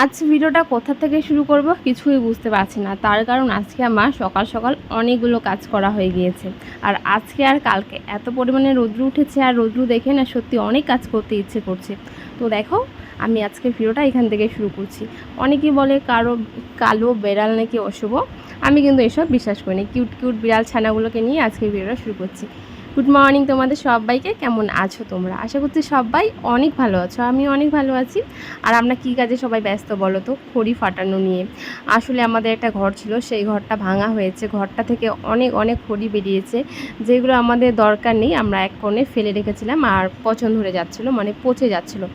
আজ ভিডিওটা কোথা থেকে শুরু করব কিছুই বুঝতে পারছি না। তার কারণ আজকে আমার সকাল সকাল অনেকগুলো কাজ করা হয়ে গিয়েছে। আর আজকে আর কালকে এত পরিমাণে রৌদ্র উঠেছে, আর রৌদ্র দেখে না সত্যি অনেক কাজ করতে ইচ্ছে করছে। তো দেখো, আমি আজকে ভিডিওটা এখান থেকে শুরু করছি। অনেকেই বলে কালো বেড়াল নাকি অশুভ। আমি কিন্তু এসব বিশ্বাস করি না। কিউট কিউট বিড়াল ছানাগুলোকে নিয়ে আজকে ভিডিওটা শুরু করছি। গুড মর্নিং তোমাদের সবাইকে। কেমন আছো তোমরা? আশা করছি সবাই অনেক ভালো আছো, আমি অনেক ভালো আছি। আর আমরা কী কাজে সবাই ব্যস্ত বলো তো? খড়ি ফাটানো নিয়ে। আসলে আমাদের একটা ঘর ছিল, সেই ঘরটা ভাঙা হয়েছে। ঘরটা থেকে অনেক অনেক খড়ি বেরিয়েছে, যেগুলো আমাদের দরকার নেই। আমরা এক কোণে ফেলে রেখেছিলাম, আর পচন ধরে যাচ্ছিলো, মানে পচে যাচ্ছিলো।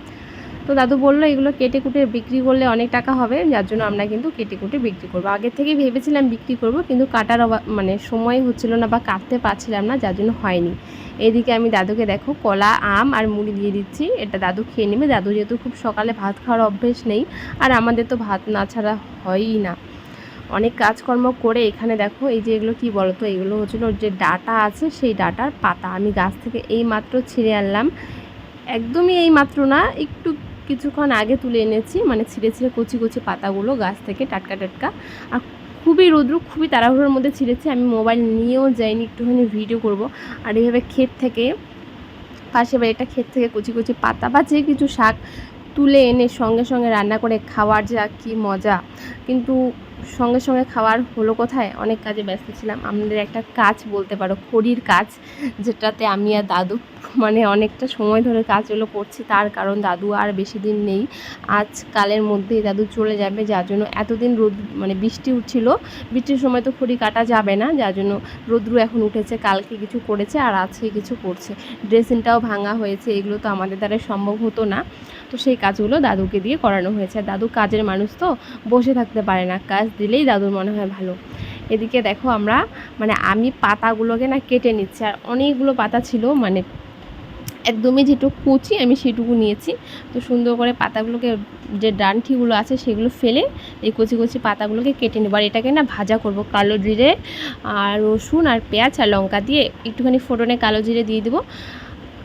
তো দাদু বললো এগুলো কেটে কুটে বিক্রি করলে অনেক টাকা হবে, যার জন্য আমরা কিন্তু কেটে কুটে বিক্রি করবো। আগে থেকেই ভেবেছিলাম বিক্রি করব, কিন্তু কাটার মানে সময় হচ্ছিল না বা কাটতে পারছিলাম না, যার জন্য হয়নি। এদিকে আমি দাদুকে দেখো কলা, আম আর মুড়ি দিয়ে দিচ্ছি। এটা দাদু খেয়ে নেবে। দাদু যেহেতু খুব সকালে ভাত খাওয়ার অভ্যেস নেই, আর আমাদের তো ভাত না ছাড়া হয়ই না। অনেক কাজকর্ম করে এখানে দেখো, এই যে এগুলো কি বলো তো, এগুলো হচ্ছিলো যে ডাটা আছে, সেই ডাটার পাতা আমি গাছ থেকে এই মাত্র ছিঁড়ে আনলাম। একদমই এই মাত্র না, একটু কিছুক্ষণ আগে তুলে এনেছি, মানে ছিঁড়ে ছিঁড়ে কচি কচি পাতাগুলো গাছ থেকে টাটকা টাটকা। আর খুবই রৌদ্র, খুবই তাড়াহুড়োর মধ্যে ছিঁড়েছি। আমি মোবাইল নিয়েও যাইনি, একটুখানি ভিডিও করব। আর এইভাবে ক্ষেত থেকে, পাশে বাড়িটা ক্ষেত থেকে কচি কচি পাতা বা যে কিছু শাক তুলে এনে সঙ্গে সঙ্গে রান্না করে খাওয়ার যা কি মজা। কিন্তু সঙ্গে সঙ্গে খাওয়ার হলো কোথায়, অনেক কাজে ব্যস্ত ছিলাম। আমাদের একটা কাজ বলতে পারো, খড়ির কাজ, যেটাতে আমি আর দাদু মানে অনেকটা সময় ধরে কাজগুলো করছি। তার কারণ দাদু আর বেশি দিন নেই, আজকালের মধ্যেই দাদু চলে যাবে। যার জন্য এতদিন রোদ, মানে বৃষ্টি উঠছিল, বৃষ্টির সময় তো খড়ি কাটা যাবে না, যার জন্য রোদ্রু এখন উঠেছে। কালকে কিছু করেছে আর আজকে কিছু করছে। ড্রেসিংটাও ভাঙা হয়েছে, এগুলো তো আমাদের দ্বারা সম্ভব হতো না। তো সেই কাজগুলো দাদুকে দিয়ে করানো হয়েছে। দাদু কাজের মানুষ, তো বসে থাকতে পারে না, কাজ দিলেই দাদুর মনে হয় ভালো। এদিকে দেখো আমরা, মানে আমি পাতাগুলোকে না কেটে নিচ্ছি। আর অনেকগুলো পাতা ছিল, মানে একদমই যেটুকু কুচি আমি সেটুকু নিয়েছি। তো সুন্দর করে পাতাগুলোকে, যে ডান্ঠিগুলো আছে সেগুলো ফেলে এই কচি কচি পাতাগুলোকে কেটে নেব। আর এটাকে না ভাজা করব, কালো জিরে আর রসুন আর পেঁয়াজ আর লঙ্কা দিয়ে একটুখানি ফোড়নে কালো জিরে দিয়ে দেবো।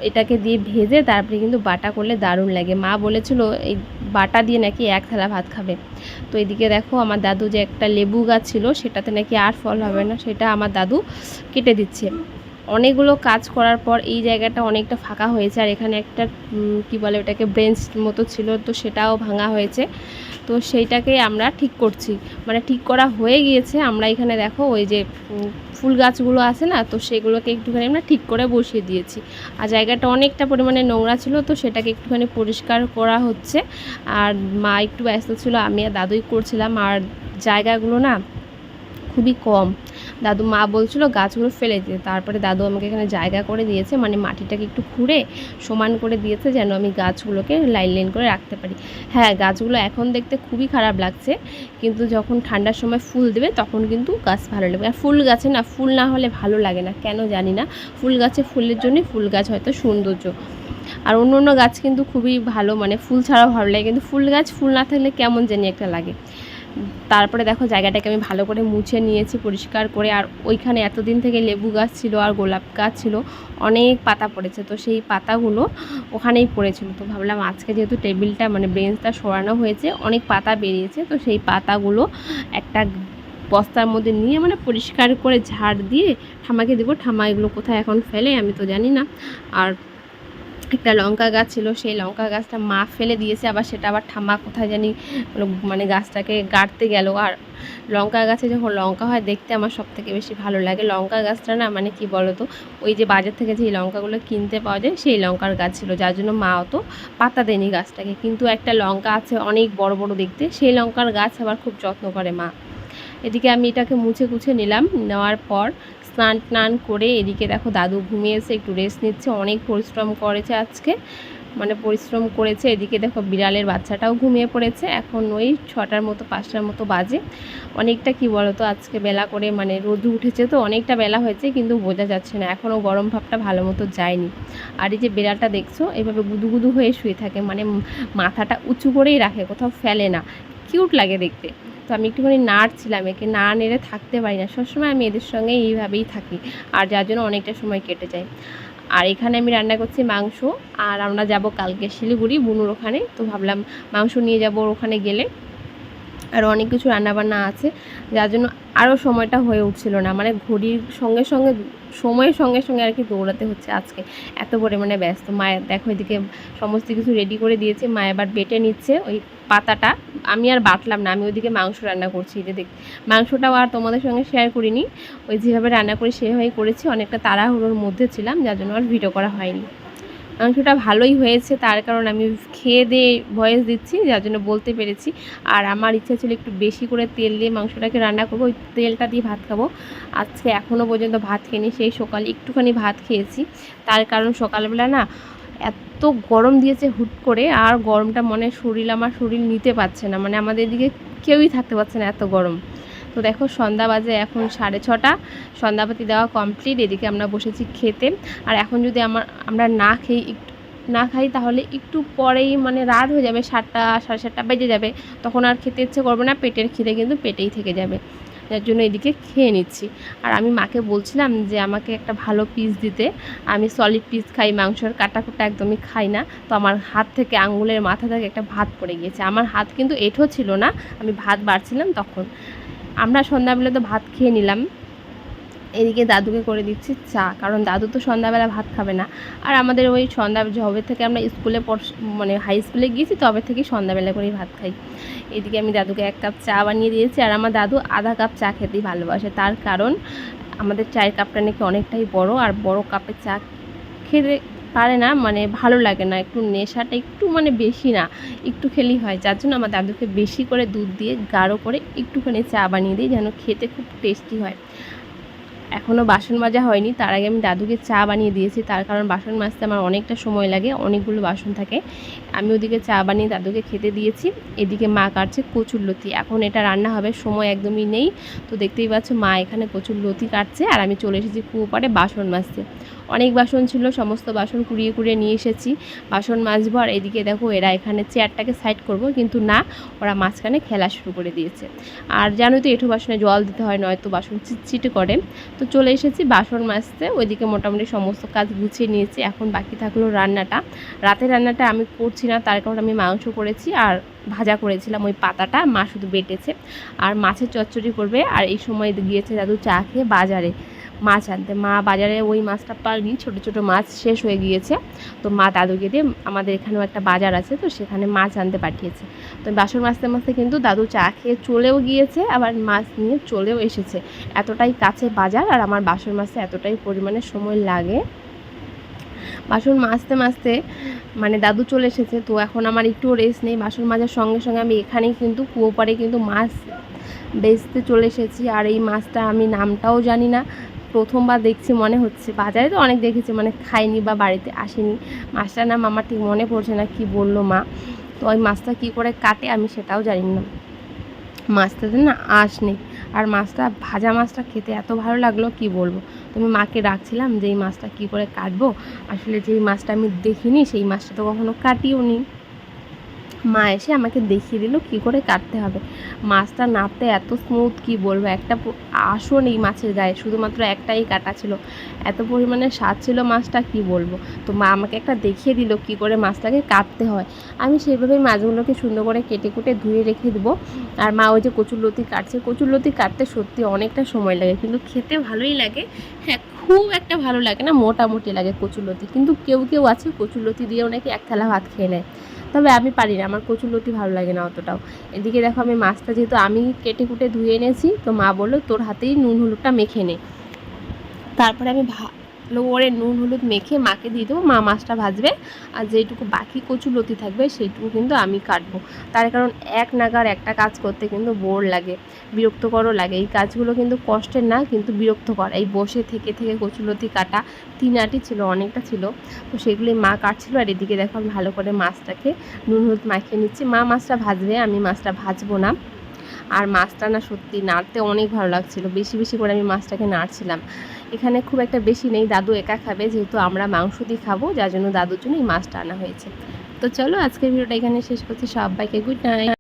এটাকে দিয়ে ভেজে তারপরে কিন্তু বাটা করলে দারুণ লাগে। মা বলেছিল এই বাটা দিয়ে নাকি এক থালা ভাত খাবে। তো এদিকে দেখো, আমার দাদু যে একটা লেবু গাছ ছিল, সেটাতে নাকি আর ফল হবে না, সেটা আমার দাদু কেটে দিচ্ছে। অনেকগুলো কাজ করার পর এই জায়গাটা অনেকটা ফাঁকা হয়েছে। আর এখানে একটা কি বলে ওটাকে, ব্রেঞ্চ মতো ছিল, তো সেটাও ভাঙা হয়েছে। তো সেইটাকে আমরা ঠিক করছি, মানে ঠিক করা হয়ে গিয়েছে। আমরা এখানে দেখো ওই যে ফুল গাছগুলো আছে না, তো সেগুলোকে একটুখানি আমরা ঠিক করে বসিয়ে দিয়েছি। আর জায়গাটা অনেকটা পরিমাণে নোংরা ছিল, তো সেটাকে একটুখানি পরিষ্কার করা হচ্ছে। আর মা একটু ব্যস্ত ছিল, আমি আর দাদুই করছিলাম। আর জায়গাগুলো না খুবই কম। মা বলছিল গাছগুলো ফেলে দিতে, তারপরে দাদু আমাকে এখানে জায়গা করে দিয়েছে, মানে মাটিটাকে একটু খুঁড়ে সমান করে দিয়েছে, যেন আমি গাছগুলোকে লাইন লাইন করে রাখতে পারি। হ্যাঁ, গাছগুলো এখন দেখতে খুবই খারাপ লাগছে, কিন্তু যখন ঠান্ডার সময় ফুল দেবে তখন কিন্তু গাছ ভালো লাগবে। আর ফুল গাছে না, ফুল না হলে ভালো লাগে না, কেন জানি না। ফুল গাছে ফুলের জন্যই ফুল গাছ হয়তো সৌন্দর্য। আর অন্য অন্য গাছ কিন্তু খুবই ভালো, মানে ফুল ছাড়াও ভালো লাগে, কিন্তু ফুল গাছ ফুল না থাকলে কেমন জানি একটা লাগে। তারপরে দেখো জায়গাটাকে আমি ভালো করে মুছে নিয়েছি পরিষ্কার করে। আর ওইখানে এতদিন থেকে লেবু গাছ ছিল আর গোলাপ গাছ ছিল, অনেক পাতা পড়েছে, তো সেই পাতাগুলো ওখানেই পড়েছিল। তো ভাবলাম আজকে যেহেতু টেবিলটা, মানে বেঞ্চটা সরানো হয়েছে, অনেক পাতা বেরিয়েছে, তো সেই পাতাগুলো একটা বস্তার মধ্যে নিয়ে, মানে পরিষ্কার করে ঝাড় দিয়ে ঠাম্মাকে দেবো। ঠাম্মা এগুলো কোথায় এখন ফেলে আমি তো জানি না। আর একটা লঙ্কা গাছ ছিল, সেই লঙ্কা গাছটা মা ফেলে দিয়েছে, আবার সেটা আবার ঠাম্মা কোথায় জানি, মানে গাছটাকে গাড়তে গেল। আর লঙ্কা গাছে যখন লঙ্কা হয় দেখতে আমার সবথেকে বেশি ভালো লাগে। লঙ্কা গাছটা না, মানে কি বলো তো, ওই যে বাজার থেকে যে লঙ্কাগুলো কিনতে পাওয়া যায় সেই লঙ্কার গাছ ছিল, যার জন্য মা অত পাতা দেয়নি গাছটাকে। কিন্তু একটা লঙ্কা আছে অনেক বড় বড় দেখতে, সেই লঙ্কার গাছ আবার খুব যত্ন করে মা। এদিকে আমি এটাকে মুছে কুছে নিলাম, নেওয়ার পর স্নান টান করে এদিকে দেখো দাদু ঘুমিয়েছে, একটু রেস্ট নিচ্ছে। অনেক পরিশ্রম করেছে আজকে, মানে পরিশ্রম করেছে। এদিকে দেখো বিড়ালের বাচ্চাটাও ঘুমিয়ে পড়েছে। এখন ওই 6টার মতো 5টার মতো বাজে। অনেকটা কি বলো তো, আজকে বেলা করে, মানে রোদ উঠেছে তো অনেকটা বেলা হয়েছে, কিন্তু বোঝা যাচ্ছে না, এখনও গরম ভাবটা ভালো মতো যায়নি। আর এই যে বিড়ালটা দেখছো এইভাবে গুদুগুদু হয়ে শুয়ে থাকে, মানে মাথাটা উঁচু করেই রাখে, কোথাও ফেলে না, কিউট লাগে দেখতে। তো আমি একটুখানি নাড়ছিলাম, একে না নেড়ে থাকতে পারি না, সবসময় আমি এদের সঙ্গে এইভাবেই থাকি, আর যার জন্য অনেকটা সময় কেটে যায়। আর এখানে আমি রান্না করছি মাংস। আর আমরা যাব কালকে শিলিগুড়ি বুনুর ওখানে, তো ভাবলাম মাংস নিয়ে যাব ওখানে গেলে। আর অনেক কিছু রান্নাবান্না আছে, যার জন্য আরও সময়টা হয়ে উঠছিল না, মানে ঘড়ির সঙ্গে সঙ্গে সময়ের সঙ্গে সঙ্গে আর কি দৌড়াতে হচ্ছে আজকে, এত পরিমাণে ব্যস্ত। মায়ের দেখো এদিকে সমস্ত কিছু রেডি করে দিয়েছে, মা এবার বেটে নিচ্ছে ওই পাতাটা। আমি আর বাটলাম না, আমি ওইদিকে মাংস রান্না করছি। যে দেখ, মাংসটাও আর তোমাদের সঙ্গে শেয়ার করিনি, ওই যেভাবে রান্না করি সেভাবেই করেছি, অনেকটা তাড়াহুড়োর মধ্যে ছিলাম যার জন্য আর ভিডিও করা হয়নি। মাংসটা ভালোই হয়েছে, তার কারণ আমি খেয়ে দিয়ে ভয়েস দিচ্ছি, যার জন্য বলতে পেরেছি। আর আমার ইচ্ছা ছিল একটু বেশি করে তেল দিয়ে মাংসটাকে রান্না করবো, ওই তেলটা দিয়ে ভাত খাবো। আজকে এখনও পর্যন্ত ভাত খেয়েনি, সেই সকালে একটুখানি ভাত খেয়েছি। তার কারণ সকালবেলা না এত গরম দিয়েছে হুট করে, আর গরমটা আমার শরীর নিতে পারছে না, মানে আমাদের এদিকে কেউই থাকতে পারছে না, এত গরম। তো দেখো সন্ধ্যা বাজে এখন 6:30, সন্ধ্যাবাতি দেওয়া কমপ্লিট, এদিকে আমরা বসেছি খেতে। আর এখন যদি আমরা না খাই তাহলে একটু পরেই মানে রাত হয়ে যাবে, 7টা 7:30 বেজে যাবে, তখন আর খেতে ইচ্ছে করবে না, পেটের খিদে কিন্তু পেটেই থেকে যাবে, যার জন্য এদিকে খেয়ে নিচ্ছি। আর আমি মাকে বলছিলাম যে আমাকে একটা ভালো পিস দিতে, আমি সলিড পিস খাই, মাংসর কাটাকুটা একদমই খাই না। তো আমার হাত থেকে আঙুলের মাথা থেকে একটা ভাত পড়ে গিয়েছে, আমার হাত কিন্তু এঁঠো ছিল না, আমি ভাত বাড়ছিলাম তখন। আমরা সন্ধ্যাবেলা তো ভাত খেয়ে নিলাম, এদিকে দাদুকে করে দিচ্ছি চা, কারণ দাদু তো সন্ধ্যাবেলা ভাত খাবে না। আর আমাদের ওই যবে থেকে আমরা স্কুলে মানে হাই স্কুলে গিয়েছি তবে থেকেই সন্ধ্যাবেলা করেই ভাত খাই। এদিকে আমি দাদুকে 1 কাপ চা বানিয়ে দিয়েছি, আর আমার দাদু আধা কাপ চা খেতেই ভালোবাসে, তার কারণ আমাদের চায়ের কাপটা নাকি অনেকটাই বড়, আর বড় কাপে চা খেতে পারে না, মানে ভালো লাগে না, একটু নেশাটা একটু মানে বেশি না, একটু খেলেই হয়, যার জন্য আমার দাদুকে বেশি করে দুধ দিয়ে গাঢ় করে একটুখানি চা বানিয়ে দিই, যেন খেতে খুব টেস্টি হয়। এখনও বাসন মাজা হয়নি, তার আগে আমি দাদুকে চা বানিয়ে দিয়েছি, তার কারণ বাসন মাজতে আমার অনেকটা সময় লাগে, অনেকগুলো বাসন থাকে। আমি ওদিকে চা বানিয়ে দাদুকে খেতে দিয়েছি, এদিকে মা কাটছে কচুরলতি, এখন এটা রান্না হবে, সময় একদমই নেই। তো দেখতেই পাচ্ছ মা এখানে কচুরলতি কাটছে, আর আমি চলে এসেছি কুয়ো পাড়ে বাসন মাজতে। অনেক বাসন ছিল, সমস্ত বাসন কুড়িয়ে কুড়িয়ে নিয়ে এসেছি, বাসন মাজবো। আর এদিকে দেখো এরা এখানে চেয়ারটাকে সাইড করব, কিন্তু না, ওরা মাঝখানে খেলা শুরু করে দিয়েছে। আর জানোই তো এঁঠো বাসনে জল দিতে হয়, নয়তো বাসন চিটচিটে করে। তো চলে এসেছি বাসন মাজতে, ওইদিকে মোটামুটি সমস্ত কাজ গুছিয়ে নিয়েছি, এখন বাকি থাকলো রান্নাটা। রাতের রান্নাটা আমি করছি না, তার কারণ আমি মাংস করেছি আর ভাজা করেছিলাম, ওই পাতাটা মা শুধু বেটেছে, আর মাছের চচ্চড়ি করবে। আর এই সময় গিয়েছে দাদু চা খেয়ে বাজারে মাছ আনতে, মা বাজারে ওই মাছটা পায়নি, ছোটো ছোটো মাছ শেষ হয়ে গিয়েছে, তো মা দাদুকে দিয়ে, আমাদের এখানেও একটা বাজার আছে তো সেখানে মাছ আনতে পাঠিয়েছে। তো বাসন মাজতে মাজতে কিন্তু দাদু চা খেয়ে চলেও গিয়েছে, আবার মাছ নিয়ে চলেও এসেছে, এতটাই কাছে বাজার, আর আমার বাসন মাজতে এতটাই পরিমাণে সময় লাগে। বাসন মাজতে মাজতে মানে দাদু চলে এসেছে, তো এখন আমার একটুও রেস্ট নেই, বাসন মাজার সঙ্গে সঙ্গে আমি এখানেই কিন্তু কুয়ো পাড়ে কিন্তু মাছ বেচতে চলে এসেছি। আর এই মাছটা আমি নামটাও জানি না, প্রথমবার দেখছি মনে হচ্ছে, বাজারে তো অনেক দেখেছি, মানে খাইনি বা বাড়িতে আসেনি। মাছটার নাম আমার ঠিক মনে পড়ছে না, কি বললো মা। তো ওই মাছটা কী করে কাটে আমি সেটাও জানি না, মাছটাতে না আঁশ নেই, আর ভাজা মাছটা খেতে এত ভালো লাগলো কি বলবো। তুমি মাকে ডাকছিলাম যে এই মাছটা কী করে কাটবো, আসলে যেই মাছটা আমি দেখিনি সেই মাছটা তো কখনো কাটিও নি। মা এসে আমাকে দেখিয়ে দিল কী করে কাটতে হবে। মাছটা নাড়তে এত স্মুথ, কি বলবো, একটা আঁশও নেই মাছের গায়ে, শুধুমাত্র একটাই কাটা ছিল, এত পরিমাণে স্বাদ ছিল মাছটা, কি বলবো। তো মা আমাকে একটা দেখিয়ে দিল কী করে মাছটাকে কাটতে হয়, আমি সেইভাবেই মাছগুলোকে সুন্দর করে কেটে কুটে ধুয়ে রেখে দেবো। আর মা ওই যে কচুরলতি কাটছে, কচুরলতি কাটতে সত্যি অনেকটা সময় লাগে, কিন্তু খেতে ভালোই লাগে। হ্যাঁ, খুব একটা ভালো লাগে না, মোটামুটি লাগে কচুরলতি, কিন্তু কেউ কেউ আছে কচুরলতি দিয়েও নাকি 1 থালা ভাত খেয়ে নেয়, তবে আমি পারি না, আমার কচুরলতি ভালো লাগে না অতটাও। এদিকে দেখো আমি মাছটা যেহেতু আমি কেটে কুটে ধুয়ে এনেছি, তো মা বললো তোর হাতেই নুন হলুদটা মেখে নে, তারপরে আমি ভালো করে নুন হলুদ মেখে মাকে দিয়ে দেবো, মা মাছটা ভাজবে, আর যেইটুকু বাকি কচুরলতি থাকবে সেইটুকু কিন্তু আমি কাটবো। তার কারণ এক নাগার একটা কাজ করতে কিন্তু বোর লাগে, বিরক্তকরও লাগে, এই কাজগুলো কিন্তু কষ্টের না, কিন্তু বিরক্তকর। এই বসে থেকে থেকে কচুরলতি কাটা 3 আটি ছিল, অনেকটা ছিল, তো সেগুলি মা কাটছিল। আর এদিকে দেখো আমি ভালো করে মাছটাকে নুন হলুদ মাখিয়ে নিচ্ছি, মা মাছটা ভাজবে, আমি মাছটা ভাজবো না। আর মাছটা না সত্যি নাড়তে অনেক ভালো লাগছিল, বেশি বেশি করে আমি মাছটাকে নাড়ছিলাম। এখানে খুব একটা বেশি নেই, দাদু একা খাবে, যেহেতু আমরা মাংস দিয়ে খাবো, যার জন্য দাদুর জন্য এই মাছটা আনা হয়েছে। তো চলো আজকের ভিডিওটা এখানে শেষ করছি, সবাইকে গুড নাইট।